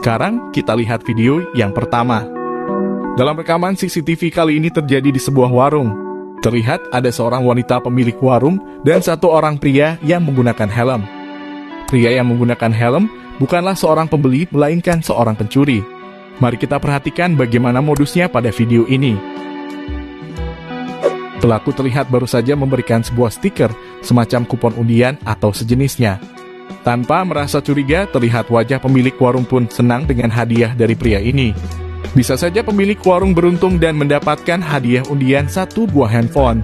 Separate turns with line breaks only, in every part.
Sekarang kita lihat video yang pertama. Dalam rekaman CCTV kali ini terjadi di sebuah warung. Terlihat ada seorang wanita pemilik warung dan satu orang pria yang menggunakan helm. Pria yang menggunakan helm bukanlah seorang pembeli, melainkan seorang pencuri. Mari kita perhatikan bagaimana modusnya pada video ini. Pelaku terlihat baru saja memberikan sebuah stiker, semacam kupon undian atau sejenisnya. Tanpa merasa curiga, terlihat wajah pemilik warung pun senang dengan hadiah dari pria ini. Bisa saja pemilik warung beruntung dan mendapatkan hadiah undian satu buah handphone.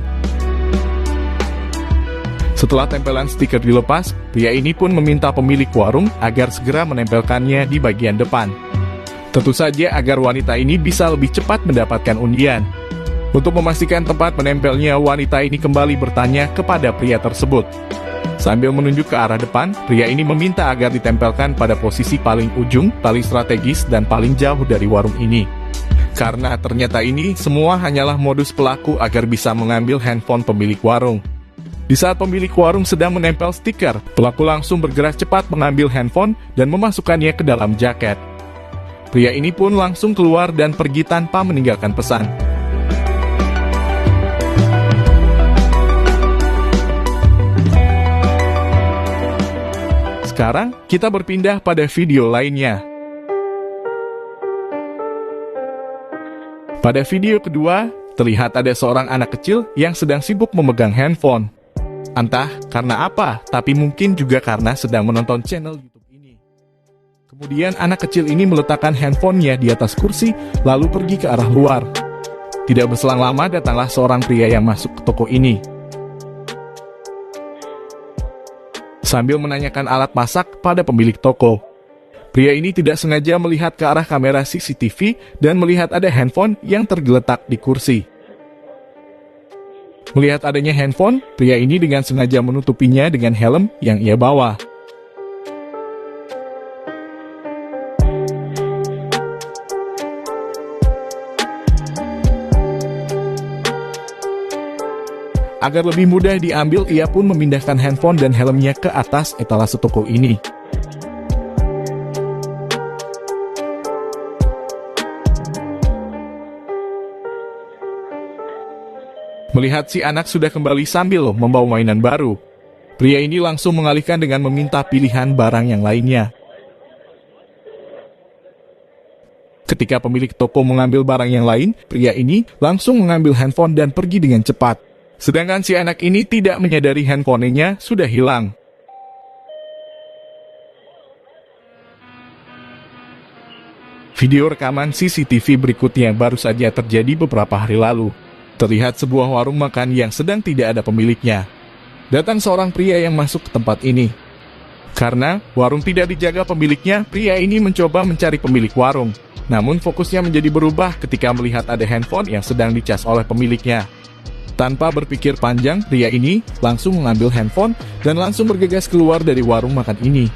Setelah tempelan stiker dilepas, pria ini pun meminta pemilik warung agar segera menempelkannya di bagian depan. Tentu saja agar wanita ini bisa lebih cepat mendapatkan undian. Untuk memastikan tempat menempelnya, wanita ini kembali bertanya kepada pria tersebut. Sambil menunjuk ke arah depan, pria ini meminta agar ditempelkan pada posisi paling ujung, paling strategis, dan paling jauh dari warung ini. Karena ternyata ini semua hanyalah modus pelaku agar bisa mengambil handphone pemilik warung. Di saat pemilik warung sedang menempel stiker, pelaku langsung bergerak cepat mengambil handphone dan memasukkannya ke dalam jaket. Pria ini pun langsung keluar dan pergi tanpa meninggalkan pesan. Sekarang, kita berpindah pada video lainnya. Pada video kedua, terlihat ada seorang anak kecil yang sedang sibuk memegang handphone. Entah karena apa, tapi mungkin juga karena sedang menonton channel YouTube ini. Kemudian anak kecil ini meletakkan handphonenya di atas kursi, lalu pergi ke arah luar. Tidak berselang lama, datanglah seorang pria yang masuk ke toko ini. Sambil menanyakan alat masak pada pemilik toko. Pria ini tidak sengaja melihat ke arah kamera CCTV dan melihat ada handphone yang tergeletak di kursi. Melihat adanya handphone, pria ini dengan sengaja menutupinya dengan helm yang ia bawa. Agar lebih mudah diambil, ia pun memindahkan handphone dan helmnya ke atas etalase toko ini. Melihat si anak sudah kembali sambil membawa mainan baru, pria ini langsung mengalihkan dengan meminta pilihan barang yang lainnya. Ketika pemilik toko mengambil barang yang lain, pria ini langsung mengambil handphone dan pergi dengan cepat. Sedangkan si anak ini tidak menyadari handphonenya sudah hilang. Video rekaman CCTV berikutnya baru saja terjadi beberapa hari lalu. Terlihat sebuah warung makan yang sedang tidak ada pemiliknya. Datang seorang pria yang masuk ke tempat ini. Karena warung tidak dijaga pemiliknya, pria ini mencoba mencari pemilik warung. Namun fokusnya menjadi berubah ketika melihat ada handphone yang sedang dicas oleh pemiliknya. Tanpa berpikir panjang, pria ini langsung mengambil handphone dan langsung bergegas keluar dari warung makan ini.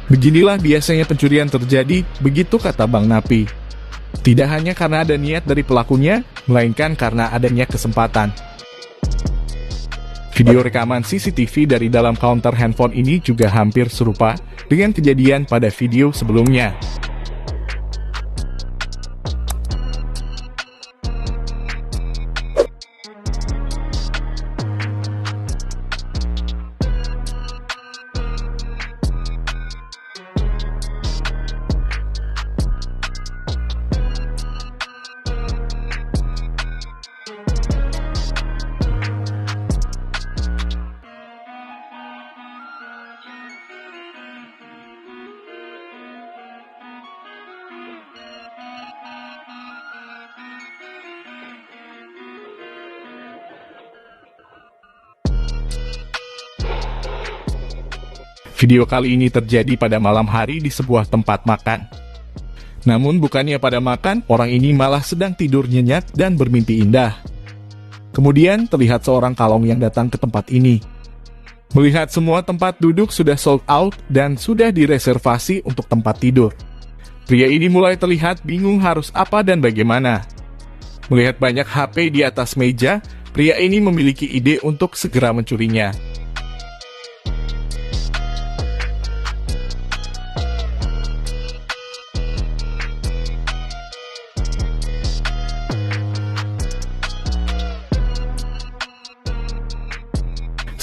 Beginilah biasanya pencurian terjadi, begitu kata Bang Napi. Tidak hanya karena ada niat dari pelakunya, melainkan karena adanya kesempatan. Video rekaman CCTV dari dalam counter handphone ini juga hampir serupa dengan kejadian pada video sebelumnya. Video kali ini terjadi pada malam hari di sebuah tempat makan. Namun bukannya pada makan, orang ini malah sedang tidur nyenyak dan bermimpi indah. Kemudian terlihat seorang kalong yang datang ke tempat ini. Melihat semua tempat duduk sudah sold out dan sudah direservasi untuk tempat tidur. Pria ini mulai terlihat bingung harus apa dan bagaimana. Melihat banyak HP di atas meja, pria ini memiliki ide untuk segera mencurinya.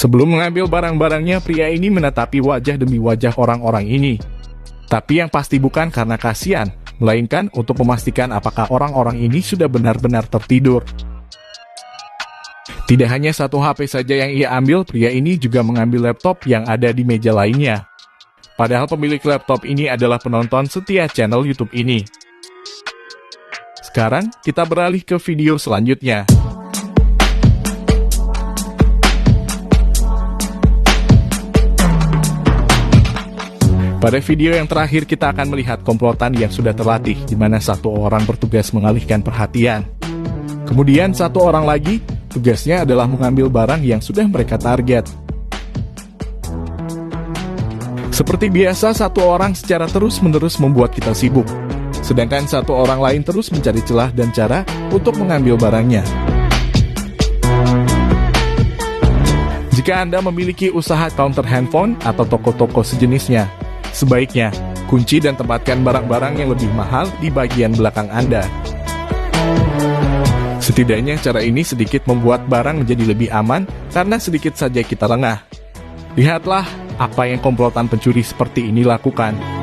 Sebelum mengambil barang-barangnya, pria ini menatapi wajah demi wajah orang-orang ini. Tapi yang pasti bukan karena kasihan, melainkan untuk memastikan apakah orang-orang ini sudah benar-benar tertidur. Tidak hanya satu HP saja yang ia ambil, pria ini juga mengambil laptop yang ada di meja lainnya. Padahal pemilik laptop ini adalah penonton setia channel YouTube ini. Sekarang, kita beralih ke video selanjutnya. Pada video yang terakhir, kita akan melihat komplotan yang sudah terlatih, di mana satu orang bertugas mengalihkan perhatian. Kemudian satu orang lagi, tugasnya adalah mengambil barang yang sudah mereka target. Seperti biasa, satu orang secara terus-menerus membuat kita sibuk, sedangkan satu orang lain terus mencari celah dan cara untuk mengambil barangnya. Jika Anda memiliki usaha counter handphone atau toko-toko sejenisnya, sebaiknya kunci dan tempatkan barang-barang yang lebih mahal di bagian belakang Anda. Setidaknya cara ini sedikit membuat barang menjadi lebih aman karena sedikit saja kita lengah. Lihatlah apa yang komplotan pencuri seperti ini lakukan.